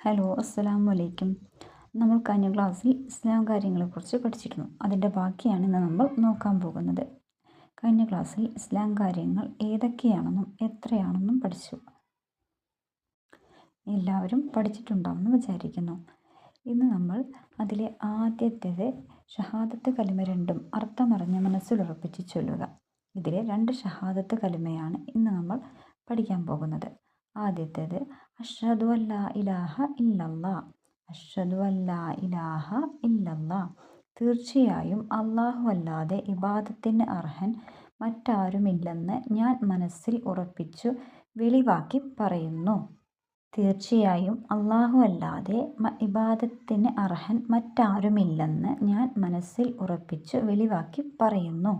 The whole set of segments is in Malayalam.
ഹലോ, അസ്സലാമു അലൈക്കും. നമ്മൾ കഴിഞ്ഞ ക്ലാസ്സിൽ ഇസ്ലാം കാര്യങ്ങളെക്കുറിച്ച് പഠിച്ചിരുന്നു. അതിൻ്റെ ബാക്കിയാണ് ഇന്ന് നമ്മൾ നോക്കാൻ പോകുന്നത്. കഴിഞ്ഞ ക്ലാസ്സിൽ ഇസ്ലാം കാര്യങ്ങൾ ഏതൊക്കെയാണെന്നും എത്രയാണെന്നും പഠിച്ചു. എല്ലാവരും പഠിച്ചിട്ടുണ്ടാവുമെന്ന് വിചാരിക്കുന്നു. ഇന്ന് നമ്മൾ അതിലെ ആദ്യത്തേത് ഷഹാദത്ത് കലിമ രണ്ടും അർത്ഥമറിഞ്ഞ് മനസ്സിലുറപ്പിച്ച് ചൊല്ലുക. ഇതിലെ 2 ഷഹാദത്ത് കലിമയാണ് ഇന്ന് നമ്മൾ പഠിക്കാൻ പോകുന്നത്. ആദ്യത്തേത് അഷ്ഹദു അല്ലാ ഇലാഹ ഇല്ലല്ലാ. അഷ്ഹദു അല്ലാ ഇലാഹ ഇല്ലല്ലാ. തീർച്ചയായും അല്ലാഹു അല്ലാതെ ഇബാദത്തിന് അർഹൻ മറ്റാരുമില്ലെന്ന് ഞാൻ മനസ്സിൽ ഉറപ്പിച്ചു വെളിവാക്കി പറയുന്നു. തീർച്ചയായും അല്ലാഹു അല്ലാതെ ഇബാദത്തിന് അർഹൻ മറ്റാരുമില്ലെന്ന് ഞാൻ മനസ്സിൽ ഉറപ്പിച്ചു വെളിവാക്കി പറയുന്നു.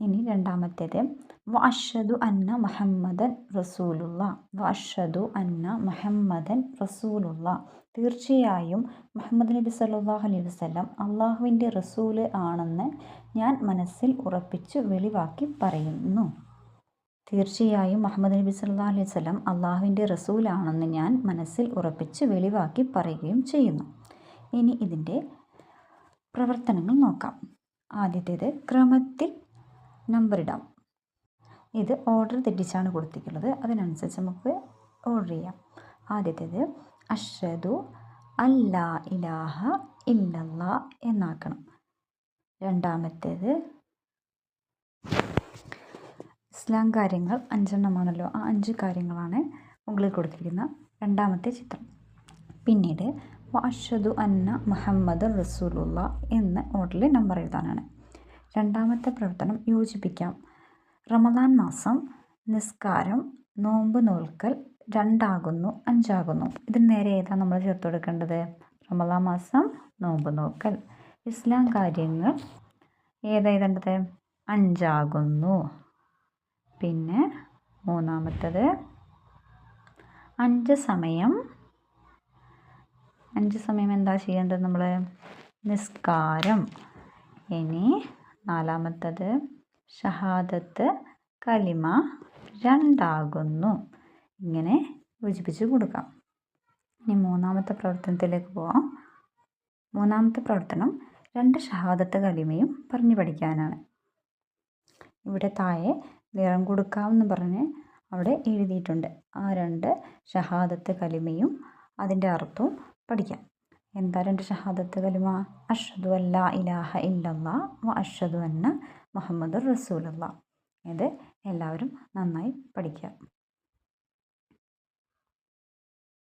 ഇനി രണ്ടാമത്തേത് വഅഷ്ഹദു അന്ന മുഹമ്മദൻ റസൂലുള്ളാ. വഅഷ്ഹദു അന്ന മുഹമ്മദൻ റസൂലുള്ളാ. തീർച്ചയായും മുഹമ്മദ് നബി സല്ലല്ലാഹു അലൈഹി വസല്ലം അള്ളാഹുവിൻ്റെ റസൂല് ആണെന്ന് ഞാൻ മനസ്സിൽ ഉറപ്പിച്ചു വെളിവാക്കി പറയുന്നു. തീർച്ചയായും മുഹമ്മദ് നബി സല്ലല്ലാഹു അലൈഹി വസല്ലം അള്ളാഹുവിൻ്റെ റസൂലാണെന്ന് ഞാൻ മനസ്സിൽ ഉറപ്പിച്ച് വെളിവാക്കി പറയുകയും ചെയ്യുന്നു. ഇനി ഇതിൻ്റെ പ്രവർത്തനങ്ങൾ നോക്കാം. ആദ്യത്തേത് ക്രമത്തിൽ നമ്പർ ഇടാം. ഇത് ഓർഡർ തെറ്റിച്ചാണ് കൊടുത്തിട്ടുള്ളത്. അതിനനുസരിച്ച് നമുക്ക് ഓർഡർ ചെയ്യാം. ആദ്യത്തേത് അഷ്ഹദു അല്ലാ ഇലാഹ ഇല്ലല്ലാ എന്നാക്കണം. രണ്ടാമത്തേത് ഇസ്ലാം കാര്യങ്ങൾ 5 എണ്ണമാണല്ലോ, ആ 5 കാര്യങ്ങളാണ് മുകളിൽ കൊടുത്തിരിക്കുന്ന രണ്ടാമത്തെ ചിത്രം. പിന്നീട് വഅഷ്ഹദു അന്ന മുഹമ്മദ് റസൂലുള്ളാ എന്ന ഓർഡറിൽ നമ്പർ എഴുതാനാണ്. രണ്ടാമത്തെ പ്രവർത്തനം യോജിപ്പിക്കാം. റമദാൻ മാസം നിസ്കാരം നോമ്പ് നോൽക്കൽ 2 ആകുന്നു 5 ആകുന്നു. ഇതിന് നേരെ ഏതാണ് നമ്മൾ ചേർത്ത് കൊടുക്കേണ്ടത്? റമദാൻ മാസം നോമ്പ് നോക്കൽ. ഇസ്ലാം കാര്യങ്ങൾ ഏതെഴുതേണ്ടത്? 5 ആകുന്നു. പിന്നെ മൂന്നാമത്തത് 5 സമയം എന്താ ചെയ്യേണ്ടത് നമ്മൾ? നിസ്കാരം. ഇനി നാലാമത്തത് ഷഹാദത്ത് കലിമ 2 ആകുന്നു. ഇങ്ങനെ യോജിപ്പിച്ച് കൊടുക്കാം. ഇനി മൂന്നാമത്തെ പ്രവർത്തനത്തിലേക്ക് പോവാം. മൂന്നാമത്തെ പ്രവർത്തനം 2 ഷഹാദത്ത് കലിമയും പറഞ്ഞു പഠിക്കാനാണ്. ഇവിടെ താഴെ നിറം കൊടുക്കാമെന്ന് പറഞ്ഞ് അവിടെ എഴുതിയിട്ടുണ്ട്. ആ 2 ഷഹാദത്ത് കലിമയും അതിൻ്റെ അർത്ഥവും പഠിക്കാം. എന്താ 2 ഷഹാദത്ത് കലിമ? അഷ്ഹദു അല്ലാ ഇലാഹ ഇല്ലല്ലാ വ അഷ്ഹദു അന്ന മുഹമ്മദ് റസൂലുള്ളാ. ഇത് എല്ലാവരും നന്നായി പഠിക്കുക.